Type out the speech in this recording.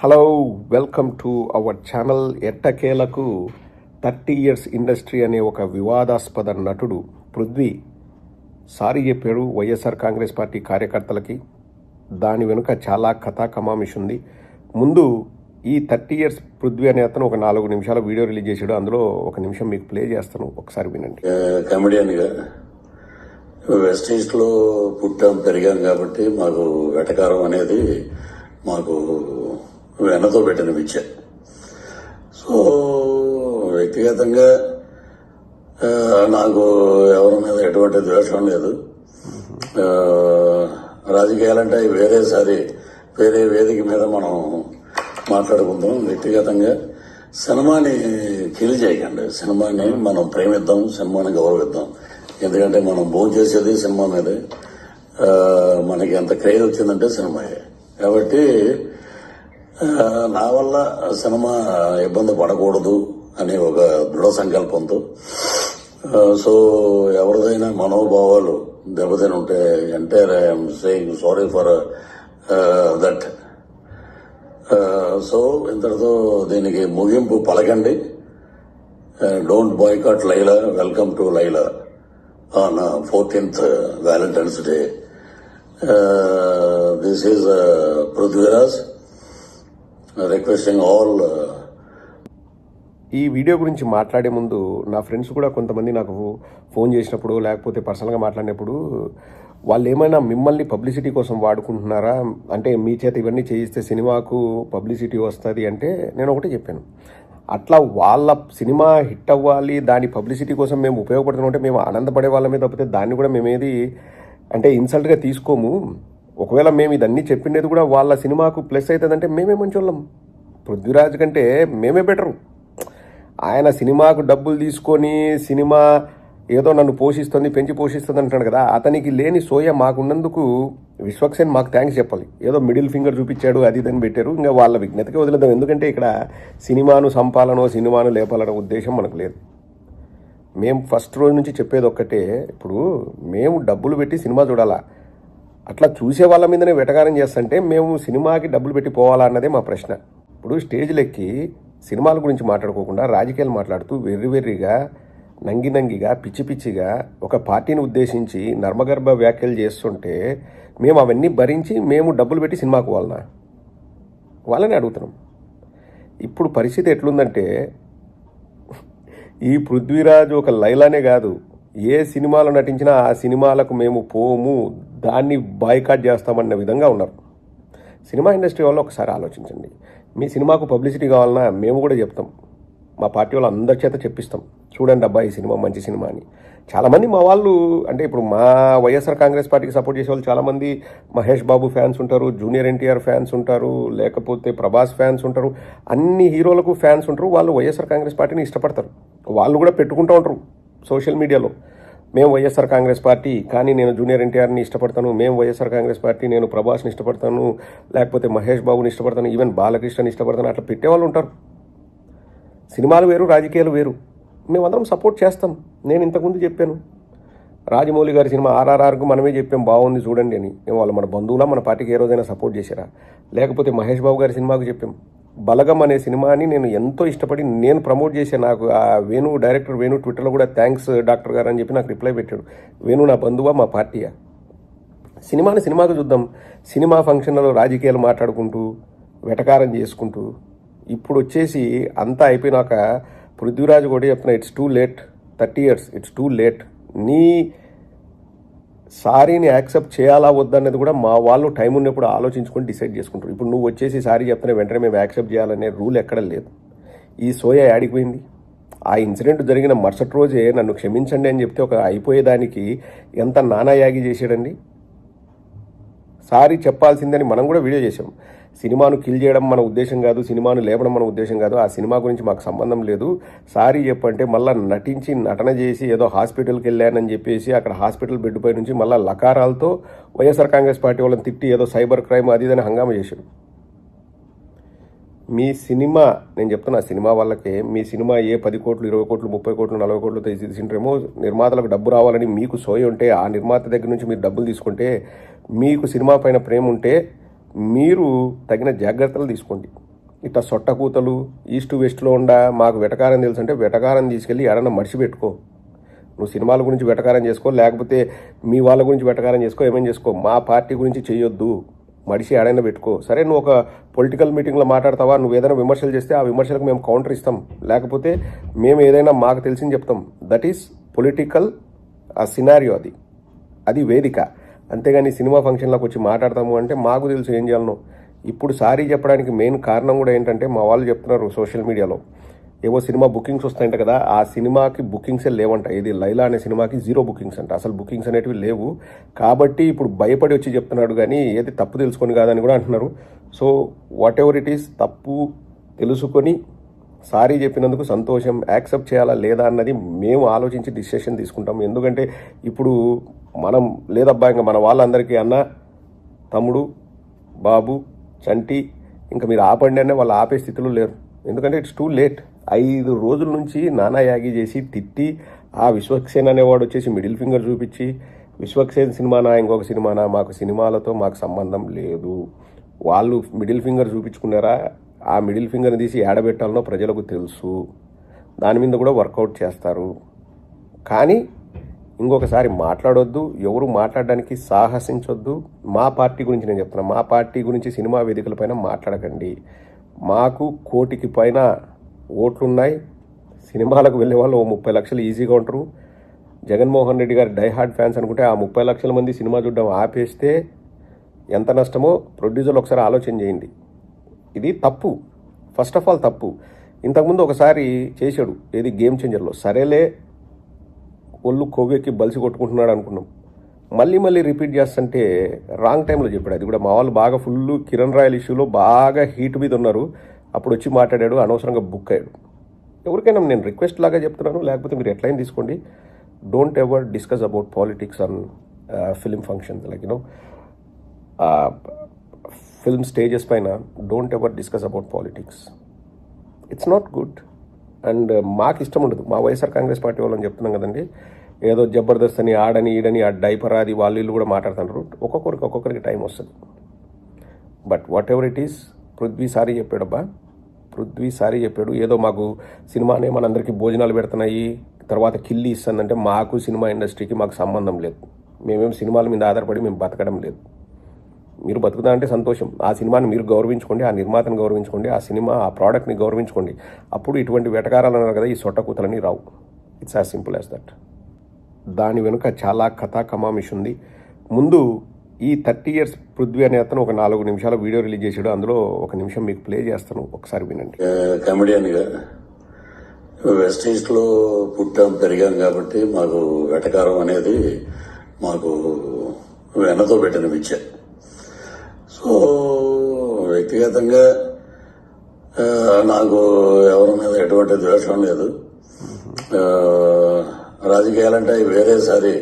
Hello, welcome to our channel. ఎట్టకేలకు 30 years industry అనే ఒక వివాదాస్పద నటుడు పృథ్వీ సారీ చెప్పాడు వైఎస్ఆర్ కాంగ్రెస్ పార్టీ కార్యకర్తలకి. దాని వెనుక చాలా కథా కమామిష్ ఉంది. ముందు ఈ 30 years పృథ్వీ అనే అతను ఒక 4 నిమిషాల వీడియో రిలీజ్ చేశాడు. అందులో 1 నిమిషం మీకు ప్లే చేస్తాను, ఒకసారి వినండి. కమెడియన్గా వెస్ట్ ఈస్ట్లో పుట్టాం పెరిగాం కాబట్టి మాకు వెటకారం అనేది మాకు వెన్నతో పెట్టిన విద్య. సో వ్యక్తిగతంగా నాకు ఎవరి మీద ఎటువంటి ద్వేషం లేదు. రాజకీయాలంటే అవి వేరే వేదిక మీద మనం మాట్లాడుకుందాం. వ్యక్తిగతంగా సినిమాని కిల్ చేయకండి. సినిమాని మనం ప్రేమిద్దాం, సినిమాని గౌరవిద్దాం. ఎందుకంటే మనం భోజనం చేసేది సినిమా మీదే. మనకి ఎంత క్రేజ్ వచ్చిందంటే సినిమాయే. కాబట్టి నా వల్ల సినిమా ఇబ్బంది పడకూడదు అనే ఒక దృఢ సంకల్పంతో సో ఎవరిదైనా మనోభావాలు దెబ్బతిని ఉంటే entire I'm saying sorry for that. So ఇంతటితో దీనికి ముగింపు పలకండి. Don't boycott Laila, welcome to Laila on 14th Valentine's Day. This is Prithviraj requesting all. ఈ వీడియో గురించి మాట్లాడే ముందు నా ఫ్రెండ్స్ కూడా కొంతమంది నాకు ఫోన్ చేసినప్పుడు లేకపోతే పర్సనల్గా మాట్లాడినప్పుడు వాళ్ళు ఏమైనా మిమ్మల్ని పబ్లిసిటీ కోసం వాడుకుంటున్నారా, అంటే మీ చేత ఇవన్నీ చేయిస్తే సినిమాకు పబ్లిసిటీ వస్తుంది అంటే నేను ఒకటే చెప్పాను. అట్లా వాళ్ళ సినిమా హిట్ అవ్వాలి, దాని పబ్లిసిటీ కోసం మేము ఉపయోగపడుతున్నాం అంటే మేము ఆనందపడే వాళ్ళమే తప్పితే దాన్ని కూడా మేమేది అంటే ఇన్సల్ట్గా తీసుకోము. ఒకవేళ మేము ఇదన్నీ చెప్పిండేది కూడా వాళ్ళ సినిమాకు ప్లస్ అవుతుందంటే మేమే మంచి వాళ్ళం. పృథ్వీరాజ్ కంటే మేమే బెటరు. ఆయన సినిమాకు డబ్బులు తీసుకొని సినిమా ఏదో నన్ను పోషిస్తుంది, పెంచి పోషిస్తుంది అంటాడు కదా, అతనికి లేని సోయ మాకున్నందుకు విశ్వక్సేన్ మాకు థ్యాంక్స్ చెప్పాలి. ఏదో మిడిల్ ఫింగర్ చూపించాడు, అది ఇదని పెట్టారు. ఇంకా వాళ్ళ విజ్ఞతకి వదిలేద్దాం. ఎందుకంటే ఇక్కడ సినిమాను సంపాలనో సినిమాను లేపాలనే ఉద్దేశం మనకు లేదు. మేము ఫస్ట్ రోజు నుంచి చెప్పేది ఒక్కటే, ఇప్పుడు మేము డబ్బులు పెట్టి సినిమా చూడాలా, అట్లా చూసే వాళ్ళ మీదనే వెటకారం చేస్తుంటే మేము సినిమాకి డబ్బులు పెట్టి పోవాలా అన్నదే మా ప్రశ్న. ఇప్పుడు స్టేజ్లెక్కి సినిమాల గురించి మాట్లాడుకోకుండా రాజకీయాలు మాట్లాడుతూ వెర్రిగా నంగిగా పిచ్చిగా ఒక పార్టీని ఉద్దేశించి నర్మగర్భ వ్యాఖ్యలు చేస్తుంటే మేము అవన్నీ భరించి మేము డబ్బులు పెట్టి సినిమాకు వాళ్ళని అడుగుతున్నాం. ఇప్పుడు పరిస్థితి ఎట్లుందంటే ఈ పృథ్వీరాజ్ ఒక లైలానే కాదు, ఏ సినిమాలో నటించినా ఆ సినిమాలకు మేము పోము, దాన్ని బాయ్కాట్ చేస్తామన్న విధంగా ఉన్నారు. సినిమా ఇండస్ట్రీ వాళ్ళు ఒకసారి ఆలోచించండి. మీ సినిమాకు పబ్లిసిటీ కావాలన్నా మేము కూడా చెప్తాం, మా పార్టీ వాళ్ళు అందరి చేత చెప్పిస్తాం, చూడండి అబ్బా ఈ సినిమా మంచి సినిమా అని. చాలామంది మా వాళ్ళు అంటే ఇప్పుడు మా వైఎస్ఆర్ కాంగ్రెస్ పార్టీకి సపోర్ట్ చేసే వాళ్ళు చాలామంది మహేష్ బాబు ఫ్యాన్స్ ఉంటారు, జూనియర్ ఎన్టీఆర్ ఫ్యాన్స్ ఉంటారు, లేకపోతే ప్రభాస్ ఫ్యాన్స్ ఉంటారు, అన్ని హీరోలకు ఫ్యాన్స్ ఉంటారు. వాళ్ళు వైఎస్ఆర్ కాంగ్రెస్ పార్టీని ఇష్టపడతారు. వాళ్ళు కూడా పెట్టుకుంటూ ఉంటారు సోషల్ మీడియాలో, మేము వైఎస్ఆర్ కాంగ్రెస్ పార్టీ కానీ నేను జూనియర్ ఎన్టీఆర్ని ఇష్టపడతాను, మేము వైఎస్ఆర్ కాంగ్రెస్ పార్టీ నేను ప్రభాస్ని ఇష్టపడతాను, లేకపోతే మహేష్ బాబుని ఇష్టపడతాను, ఈవెన్ బాలకృష్ణని ఇష్టపడతాను, అట్లా పెట్టేవాళ్ళు ఉంటారు. సినిమాలు వేరు, రాజకీయాలు వేరు. మేమందరం సపోర్ట్ చేస్తాం. నేను ఇంతకుముందు చెప్పాను, రాజమౌళి గారి సినిమా RRRకు మనమే చెప్పాం బాగుంది చూడండి అని. వాళ్ళు మన బంధువులా మన పార్టీకి ఏ రోజైనా సపోర్ట్ చేశారా? లేకపోతే మహేష్ బాబు గారి సినిమాకు చెప్పాం. బలగం అనే సినిమాని నేను ఎంతో ఇష్టపడి నేను ప్రమోట్ చేశాను. నాకు ఆ డైరెక్టర్ వేణు ట్విట్టర్లో కూడా థ్యాంక్స్ డాక్టర్ గారు అని చెప్పి నాకు రిప్లై పెట్టాడు. వేణు నా బంధువా, మా పార్టీయా? సినిమాని సినిమాకు చూద్దాం. సినిమా ఫంక్షన్లలో రాజకీయాలు మాట్లాడుకుంటూ వెటకారం చేసుకుంటూ ఇప్పుడు వచ్చేసి అంతా అయిపోయినాక పృథ్వీరాజ్ కూడా చెప్తున్నా, it's too late. 30 years it's too late. నీ సారీని యాక్సెప్ట్ చేయాలా వద్దన్నది కూడా మా వాళ్ళు టైం ఉన్నప్పుడు ఆలోచించుకొని డిసైడ్ చేసుకుంటారు. ఇప్పుడు నువ్వు వచ్చేసి సారీ చెప్తున్నా వెంటనే మేము యాక్సెప్ట్ చేయాలనే రూల్ ఎక్కడ లేదు. ఈ సోయ యాడిపోయింది? ఆ ఇన్సిడెంట్ జరిగిన మరుసటి రోజే నన్ను క్షమించండి అని చెప్తే ఒక అయిపోయేదానికి ఎంత నానాయాగి చేసాడండి. సారీ చెప్పాల్సిందని మనం కూడా వీడియో చేసాం. సినిమాను కిల్ చేయడం మన ఉద్దేశం కాదు, సినిమాను లేపడం మన ఉద్దేశం కాదు, ఆ సినిమా గురించి మాకు సంబంధం లేదు. సారీ చెప్పంటే మళ్ళీ నటన చేసి ఏదో హాస్పిటల్కి వెళ్ళానని చెప్పేసి అక్కడ హాస్పిటల్ బెడ్ పై నుంచి మళ్ళీ లకారాలతో వైఎస్ఆర్ కాంగ్రెస్ పార్టీ వాళ్ళని తిట్టి ఏదో సైబర్ క్రైమ్ అది ఇదని హంగామా చేశాడు. మీ సినిమా, నేను చెప్తున్నా సినిమా వాళ్ళకే, మీ సినిమా ఏ 10 కోట్లు 20 కోట్లు 30 కోట్లు 40 కోట్లు తీసింటారేమో, నిర్మాతలకు డబ్బు రావాలని మీకు సోయి ఉంటే ఆ నిర్మాత దగ్గర నుంచి మీరు డబ్బులు తీసుకుంటే, మీకు సినిమా పైన ప్రేమ ఉంటే మీరు తగిన జాగ్రత్తలు తీసుకోండి. ఇట్లా సొట్టకూతలు ఈస్ట్ వెస్ట్లో ఉండ మాకు వెటకారం తెలుసు అంటే వెటకారం తీసుకెళ్ళి ఎడన్నా మడిచిపెట్టుకో. నువ్వు సినిమాల గురించి వెటకారం చేసుకో, లేకపోతే మీ వాళ్ళ గురించి వెటకారం చేసుకో, ఏమేం చేసుకో. మా పార్టీ గురించి చేయొద్దు, మడిసి ఏడైనా పెట్టుకో. సరే నువ్వు ఒక పొలిటికల్ మీటింగ్లో మాట్లాడతావా, నువ్వు ఏదైనా విమర్శలు చేస్తే ఆ విమర్శలకు మేము కౌంటర్ ఇస్తాం, లేకపోతే మేము ఏదైనా మాకు తెలిసింది చెప్తాం. దట్ ఈస్ పొలిటికల్ ఆ సినారియో, అది వేదిక. అంతేగాని సినిమా ఫంక్షన్లోకి వచ్చి మాట్లాడతాము అంటే మాకు తెలుసు ఏం చేయాలనో. ఇప్పుడు సారీ చెప్పడానికి మెయిన్ కారణం కూడా ఏంటంటే మా వాళ్ళు చెప్తున్నారు సోషల్ మీడియాలో ఏవో సినిమా బుకింగ్స్ వస్తాయంట కదా, ఆ సినిమాకి బుకింగ్సే లేవంట. ఇది లైలా అనే సినిమాకి 0 బుకింగ్స్ అంట, అసలు బుకింగ్స్ అనేటివి లేవు. కాబట్టి ఇప్పుడు భయపడి వచ్చి చెప్తున్నాడు, కానీ ఏది తప్పు తెలుసుకొని కాదని కూడా అంటున్నారు. So what ever it is, తప్పు తెలుసుకొని సారీ చెప్పినందుకు సంతోషం. యాక్సెప్ట్ చేయాలా లేదా అన్నది మేము ఆలోచించి డిసిషన్ తీసుకుంటాం. ఎందుకంటే ఇప్పుడు మనం లేదబ్బా ఇంకా మన వాళ్ళందరికీ అన్న, తమ్ముడు, బాబు, చంటి ఇంకా మీరు ఆపండి అనే వాళ్ళు ఆపే స్థితిలో లేరు. ఎందుకంటే ఇట్స్ టూ లేట్. 5 రోజుల నుంచి నానా యాగి చేసి తిట్టి, ఆ విశ్వక్సేన్ అనేవాడు వచ్చేసి మిడిల్ ఫింగర్ చూపించి, విశ్వక్సేన్ సినిమానా ఇంకొక సినిమానా, మాకు సినిమాలతో మాకు సంబంధం లేదు. వాళ్ళు మిడిల్ ఫింగర్ చూపించుకున్నారా, ఆ మిడిల్ ఫింగర్ని తీసి ఏడబెట్టాలనో ప్రజలకు తెలుసు. దాని మీద కూడా వర్కౌట్ చేస్తారు. కానీ ఇంకొకసారి మాట్లాడొద్దు, ఎవరు మాట్లాడడానికి సాహసించొద్దు. మా పార్టీ గురించి నేను చెప్తున్నా, మా పార్టీ గురించి సినిమా వేదికలపైన మాట్లాడకండి. మాకు 1 కోటికి పైన ఓట్లున్నాయి. సినిమాలకు వెళ్ళే వాళ్ళు 30 లక్షలు ఈజీగా ఉంటారు. జగన్మోహన్ రెడ్డి గారి డైహార్డ్ ఫ్యాన్స్ అనుకుంటే ఆ 30 లక్షల మంది సినిమా చూడడం ఆపేస్తే ఎంత నష్టమో ప్రొడ్యూసర్లు ఒకసారి ఆలోచన చేయండి. ఇది తప్పు, ఫస్ట్ ఆఫ్ ఆల్ తప్పు. ఇంతకుముందు ఒకసారి చేశాడు, ఏది గేమ్ చేంజర్లో. సరేలే ఒళ్ళు కొవ్వెక్కి బలిసి కొట్టుకుంటున్నాడు అనుకున్నాం. మళ్ళీ రిపీట్ చేస్తుంటే రాంగ్ టైంలో చెప్పాడు. అది కూడా మా వాళ్ళు బాగా ఫుల్ కిరణ్ రాయల్ ఇష్యూలో బాగా హీట్ మీద ఉన్నారు. అప్పుడు వచ్చి మాట్లాడాడు, అనవసరంగా బుక్ అయ్యాడు. ఎవరికైనా నేను రిక్వెస్ట్ లాగా చెప్తున్నాను, లేకపోతే మీరు ఎట్లయినా తీసుకోండి. Don't ever discuss about politics on film functions, like you know film stages పైన don't ever discuss about politics. It's not good. And మాకు ఇష్టం ఉండదు. మా వైఎస్ఆర్ కాంగ్రెస్ పార్టీ వాళ్ళని చెప్తున్నాం కదండి, ఏదో జబర్దస్త్ అని ఆడని ఈడని ఆ డైపర్ అది వాళ్ళు వీళ్ళు కూడా మాట్లాడుతున్నారు. ఒక్కొక్కరికి టైం వస్తుంది. But whatever it is, Prithvi sorry చెప్పాడబ్బా, పృథ్వీ సారీ చెప్పాడు. ఏదో మాకు సినిమానే మనందరికీ భోజనాలు పెడుతున్నాయి, తర్వాత కిల్లి ఇస్తుందంటే మాకు సినిమా ఇండస్ట్రీకి మాకు సంబంధం లేదు. మేమేం సినిమాల మీద ఆధారపడి మేము బతకడం లేదు. మీరు బతుకుతా అంటే సంతోషం. ఆ సినిమాని మీరు గౌరవించుకోండి, ఆ నిర్మాతను గౌరవించుకోండి, ఆ సినిమా ఆ ప్రోడక్ట్ని గౌరవించుకోండి. అప్పుడు ఇటువంటి వెటకారాలు అన్నారు కదా, ఈ సొట్టకూతలని రావు. It's as simple as that. దాని వెనుక చాలా కథా కమామిష్ ఉంది. ముందు ఈ 30 years పృథ్వీ అనే అతను ఒక 4 నిమిషాల వీడియో రిలీజ్ చేశాడు. అందులో 1 నిమిషం మీకు ప్లే చేస్తాను, ఒకసారి వినండి. కమెడియన్గా వెస్ట్ ఈస్ట్ లో పుట్టాం పెరిగాం కాబట్టి మాకు వెటకారం అనేది మాకు వెన్నతో పెట్టిన విద్య. సో వ్యక్తిగతంగా నాకు ఎవరి మీద ఎటువంటి ద్వేషం లేదు. రాజకీయాలంటే అవి వేరేసారి